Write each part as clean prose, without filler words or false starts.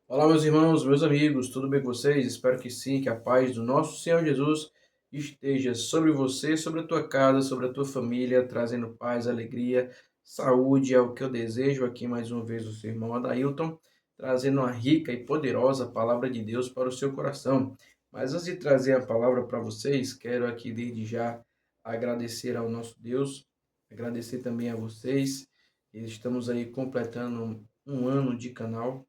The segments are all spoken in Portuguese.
Olá, meus irmãos, meus amigos, tudo bem com vocês? Espero que sim, que a paz do nosso Senhor Jesus esteja sobre você, sobre a tua casa, sobre a tua família, trazendo paz, alegria, saúde, é o que eu desejo aqui mais uma vez o seu irmão Adailton, trazendo uma rica e poderosa palavra de Deus para o seu coração. Mas antes de trazer a palavra para vocês, quero aqui desde já agradecer ao nosso Deus, agradecer também a vocês. Estamos aí completando um ano de canal.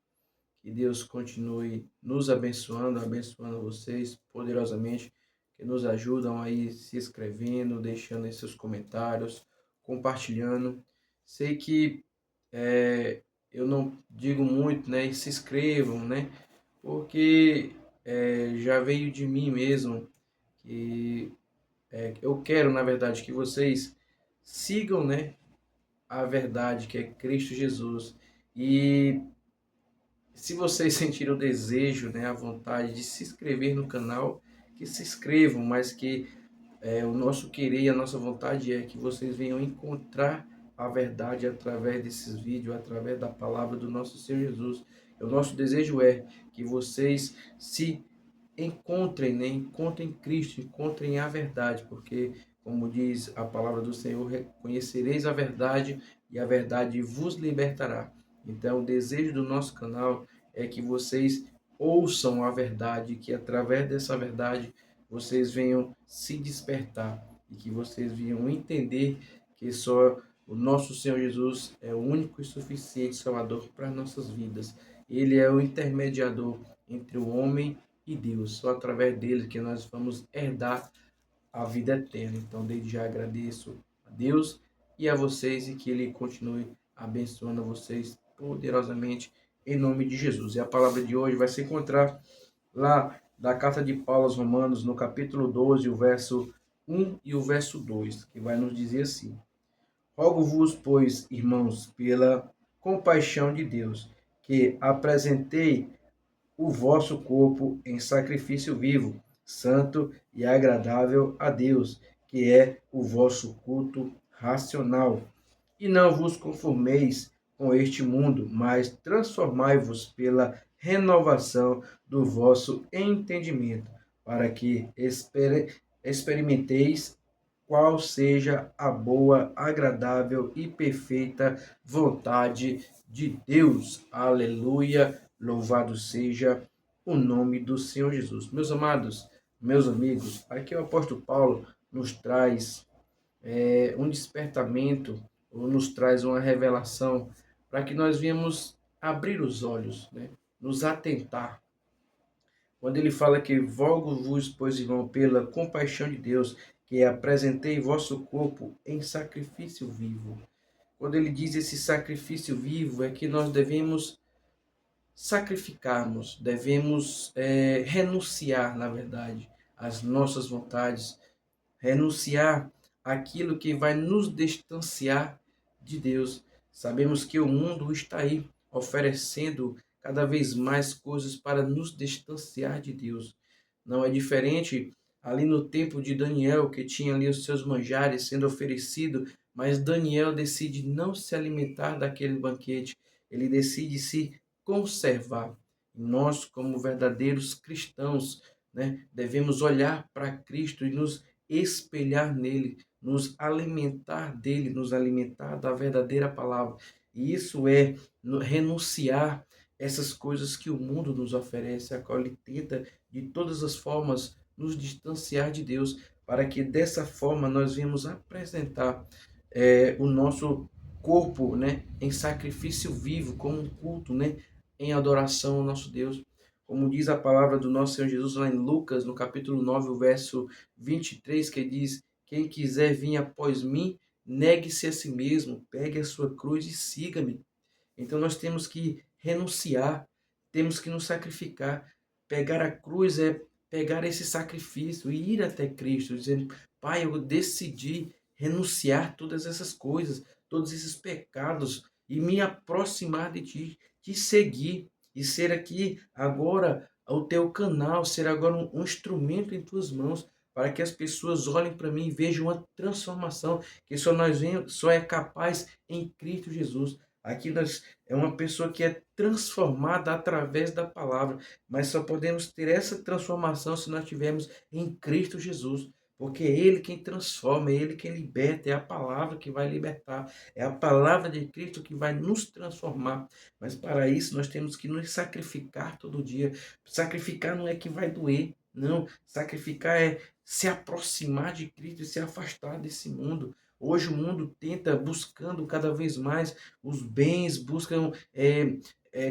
Que Deus continue nos abençoando, abençoando vocês poderosamente, que nos ajudam aí se inscrevendo, deixando aí seus comentários, compartilhando. Sei que eu não digo muito, né? E se inscrevam, né? Porque já veio de mim mesmo que eu quero, na verdade, que vocês sigam, né? A verdade que é Cristo Jesus. E se vocês sentirem o desejo, né, a vontade de se inscrever no canal, que se inscrevam, mas que o nosso querer e a nossa vontade é que vocês venham encontrar a verdade através desses vídeos, através da palavra do nosso Senhor Jesus. O nosso desejo é que vocês se encontrem, né? Encontrem Cristo, encontrem a verdade, porque, como diz a palavra do Senhor, conhecereis a verdade e a verdade vos libertará. Então, o desejo do nosso canal é que vocês ouçam a verdade, que através dessa verdade vocês venham se despertar e que vocês venham entender que só o nosso Senhor Jesus é o único e suficiente Salvador para nossas vidas. Ele é o intermediador entre o homem e Deus. Só através dele que nós vamos herdar a vida eterna. Então, desde já agradeço a Deus e a vocês e que ele continue abençoando a vocês poderosamente em nome de Jesus. E a palavra de hoje vai se encontrar lá da carta de Paulo aos Romanos, no capítulo 12, o verso 1 e o verso 2, que vai nos dizer assim: Rogo-vos, pois, irmãos, pela compaixão de Deus, que apresentei o vosso corpo em sacrifício vivo, santo e agradável a Deus, que é o vosso culto racional. E não vos conformeis com este mundo, mas transformai-vos pela renovação do vosso entendimento, para que experimenteis qual seja a boa, agradável e perfeita vontade de Deus. Aleluia! Louvado seja o nome do Senhor Jesus. Meus amados, meus amigos, aqui o apóstolo Paulo nos traz um despertamento, ou nos traz uma revelação, para que nós venhamos abrir os olhos, né? Nos atentar. Quando ele fala que vogo-vos, pois, irmão, pela compaixão de Deus, que apresentei vosso corpo em sacrifício vivo. Quando ele diz esse sacrifício vivo, é que nós devemos sacrificarmos, devemos renunciar, na verdade, às nossas vontades, renunciar àquilo que vai nos distanciar de Deus. Sabemos que o mundo está aí oferecendo cada vez mais coisas para nos distanciar de Deus. Não é diferente ali no tempo de Daniel, que tinha ali os seus manjares sendo oferecido, mas Daniel decide não se alimentar daquele banquete. Ele decide se conservar. E nós, como verdadeiros cristãos, né, devemos olhar para Cristo e nos espelhar nele, nos alimentar dele, nos alimentar da verdadeira palavra. E isso é renunciar essas coisas que o mundo nos oferece, a qual ele tenta de todas as formas nos distanciar de Deus, para que dessa forma nós venhamos apresentar o nosso corpo, né, em sacrifício vivo, como um culto, né, em adoração ao nosso Deus. Como diz a palavra do nosso Senhor Jesus lá em Lucas, no capítulo 9, o verso 23, que diz: Quem quiser vir após mim, negue-se a si mesmo, pegue a sua cruz e siga-me. Então nós temos que renunciar, temos que nos sacrificar. Pegar a cruz é pegar esse sacrifício e ir até Cristo, dizendo: Pai, eu decidi renunciar todas essas coisas, todos esses pecados e me aproximar de Ti, te seguir e ser aqui agora o Teu canal, ser agora um instrumento em Tuas mãos, para que as pessoas olhem para mim e vejam uma transformação que só é capaz em Cristo Jesus. Aqui nós é uma pessoa que é transformada através da palavra, mas só podemos ter essa transformação se nós tivermos em Cristo Jesus. Porque é Ele quem transforma, é Ele quem liberta, é a palavra que vai libertar, é a palavra de Cristo que vai nos transformar. Mas para isso nós temos que nos sacrificar todo dia. Sacrificar não é que vai doer, não. Sacrificar é se aproximar de Cristo e se afastar desse mundo. Hoje o mundo tenta buscando cada vez mais os bens, buscam,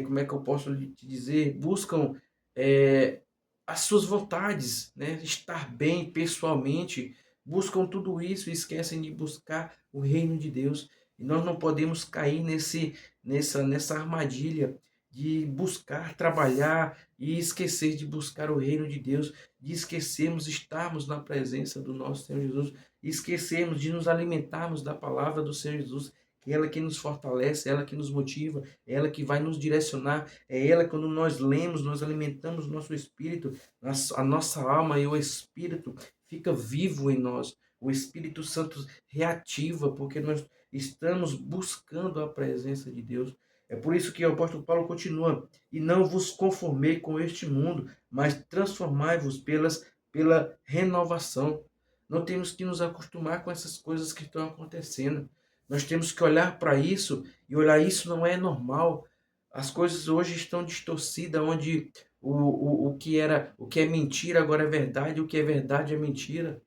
como é que eu posso te dizer? Buscam é, as suas vontades, né? Estar bem pessoalmente, buscam tudo isso e esquecem de buscar o reino de Deus. E nós não podemos cair nessa armadilha de buscar trabalhar e esquecer de buscar o reino de Deus, de esquecermos estarmos na presença do nosso Senhor Jesus, esquecermos de nos alimentarmos da palavra do Senhor Jesus, que é ela que nos fortalece, é ela que nos motiva, é ela que vai nos direcionar, é ela quando nós lemos, nós alimentamos o nosso espírito, a nossa alma e o espírito fica vivo em nós. O Espírito Santo reativa, porque nós estamos buscando a presença de Deus. É por isso que o apóstolo Paulo continua: e não vos conformei com este mundo, mas transformai-vos pela renovação. Não temos que nos acostumar com essas coisas que estão acontecendo. Nós temos que olhar para isso e olhar: isso não é normal. As coisas hoje estão distorcidas, onde o que é mentira agora é verdade, o que é verdade é mentira.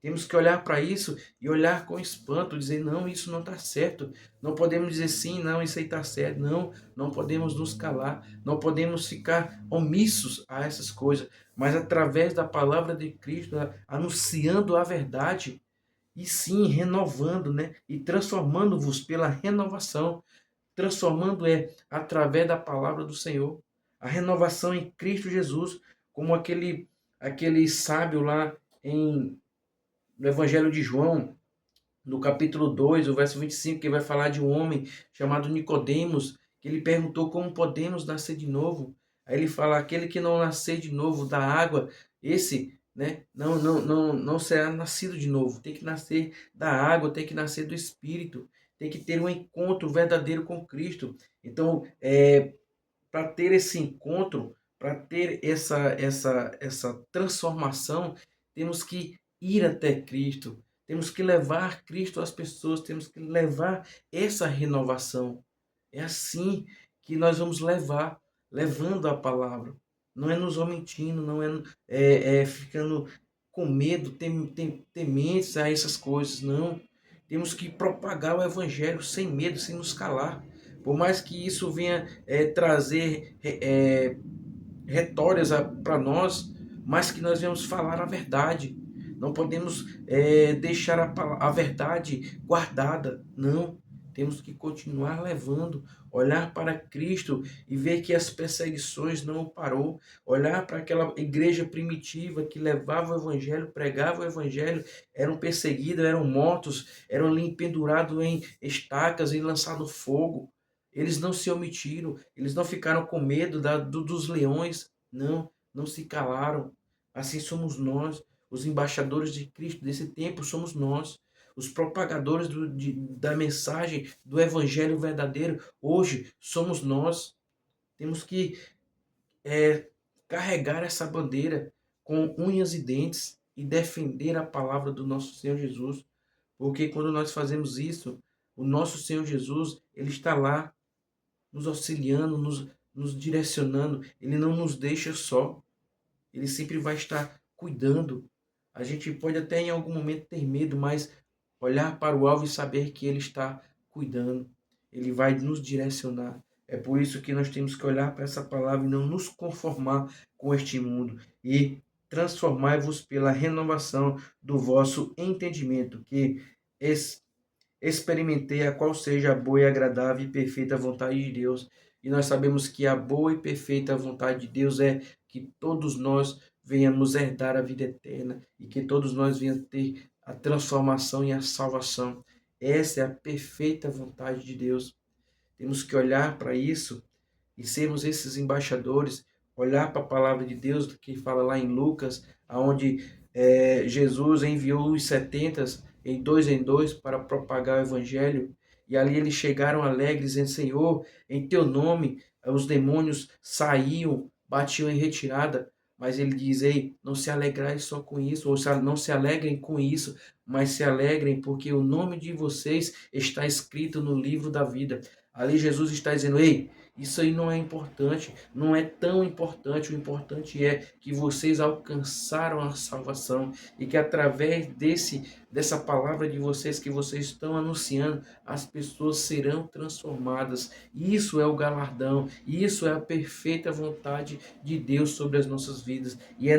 Temos que olhar para isso e olhar com espanto, dizer: não, isso não está certo. Não podemos dizer sim, não, isso aí está certo. Não, não podemos nos calar, não podemos ficar omissos a essas coisas, mas através da palavra de Cristo, anunciando a verdade, e sim renovando, né? E transformando-vos pela renovação. Transformando através da palavra do Senhor. A renovação em Cristo Jesus, como aquele sábio lá no Evangelho de João, no capítulo 2, o verso 25, que vai falar de um homem chamado Nicodemos, que ele perguntou como podemos nascer de novo. Aí ele fala: aquele que não nascer de novo da água, esse, né, não será nascido de novo. Tem que nascer da água, tem que nascer do Espírito, tem que ter um encontro verdadeiro com Cristo. Então, para ter esse encontro, para ter essa transformação, temos que ir até Cristo, temos que levar Cristo às pessoas, temos que levar essa renovação. É assim que nós vamos levando a palavra. Não é nos omitindo, não é ficando com medo, tementes a essas coisas, não. Temos que propagar o evangelho sem medo, sem nos calar. Por mais que isso venha trazer retórias para nós, mas que nós venhamos falar a verdade. Não podemos deixar a verdade guardada. Não. Temos que continuar levando, olhar para Cristo e ver que as perseguições não parou. Olhar para aquela igreja primitiva que levava o evangelho, pregava o evangelho, eram perseguidos, eram mortos, eram ali pendurados em estacas e lançados fogo. Eles não se omitiram, eles não ficaram com medo dos leões, não, não se calaram. Assim somos nós, os embaixadores de Cristo desse tempo somos nós, os propagadores da mensagem do evangelho verdadeiro, hoje somos nós. Temos que carregar essa bandeira com unhas e dentes e defender a palavra do nosso Senhor Jesus, porque quando nós fazemos isso, o nosso Senhor Jesus, ele está lá nos auxiliando, nos direcionando. Ele não nos deixa só. Ele sempre vai estar cuidando. A gente pode até em algum momento ter medo, mas olhar para o alvo e saber que Ele está cuidando. Ele vai nos direcionar. É por isso que nós temos que olhar para essa palavra e não nos conformar com este mundo. E transformai-vos pela renovação do vosso entendimento, que experimentei a qual seja a boa e agradável e perfeita vontade de Deus. E nós sabemos que a boa e perfeita vontade de Deus é que todos nós venhamos herdar a vida eterna e que todos nós venhamos ter a transformação e a salvação. Essa é a perfeita vontade de Deus. Temos que olhar para isso e sermos esses embaixadores, olhar para a palavra de Deus que fala lá em Lucas, aonde Jesus enviou os 70 em dois para propagar o evangelho, E ali eles chegaram alegres, dizendo: Senhor, em teu nome os demônios saíam, batiam em retirada. Mas ele diz: ei, não se alegrai só com isso, ou não se alegrem com isso, mas se alegrem porque o nome de vocês está escrito no livro da vida. Ali Jesus está dizendo: ei, isso aí não é importante, não é tão importante. O importante é que vocês alcançaram a salvação e que através dessa palavra de vocês que vocês estão anunciando, as pessoas serão transformadas. Isso é o galardão, isso é a perfeita vontade de Deus sobre as nossas vidas. E é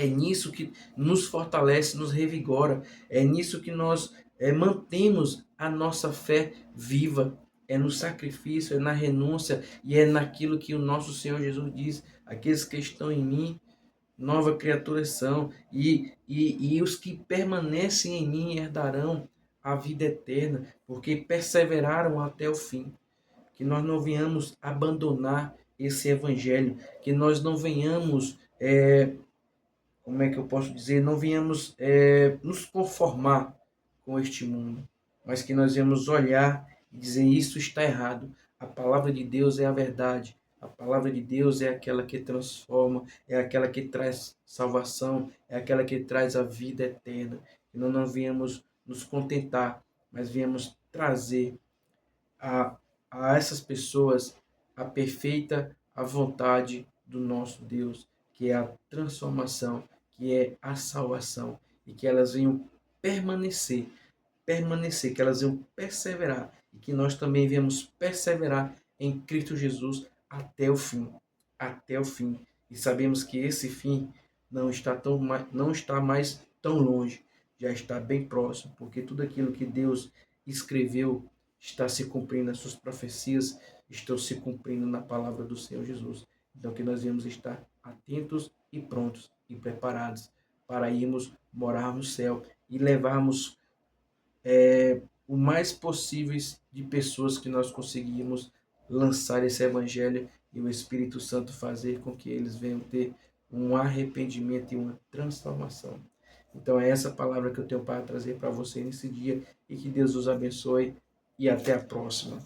nisso que nos fortalece, nos revigora, é nisso que nós mantemos a nossa fé viva. É no sacrifício, é na renúncia e é naquilo que o nosso Senhor Jesus diz: aqueles que estão em mim, nova criatura são, e os que permanecem em mim herdarão a vida eterna, porque perseveraram até o fim. Que nós não venhamos abandonar esse evangelho, que nós não venhamos como é que eu posso dizer, não venhamos nos conformar com este mundo, mas que nós venhamos olhar e dizer: isso está errado. A palavra de Deus é a verdade. A palavra de Deus é aquela que transforma, é aquela que traz salvação, é aquela que traz a vida eterna. Que nós não venhamos nos contentar, mas venhamos trazer a, a essas pessoas a perfeita a vontade do nosso Deus, que é a transformação, que é a salvação, e que elas venham permanecer, que elas venham perseverar, e que nós também venhamos perseverar em Cristo Jesus até o fim. E sabemos que esse fim não está mais tão longe, já está bem próximo, porque tudo aquilo que Deus escreveu está se cumprindo, as suas profecias estão se cumprindo na palavra do Senhor Jesus. Então que nós devemos estar atentos e prontos e preparados para irmos morar no céu e levarmos o mais possíveis de pessoas que nós conseguimos lançar esse evangelho e o Espírito Santo fazer com que eles venham ter um arrependimento e uma transformação. Então é essa palavra que eu tenho para trazer para você nesse dia e que Deus os abençoe e até a próxima.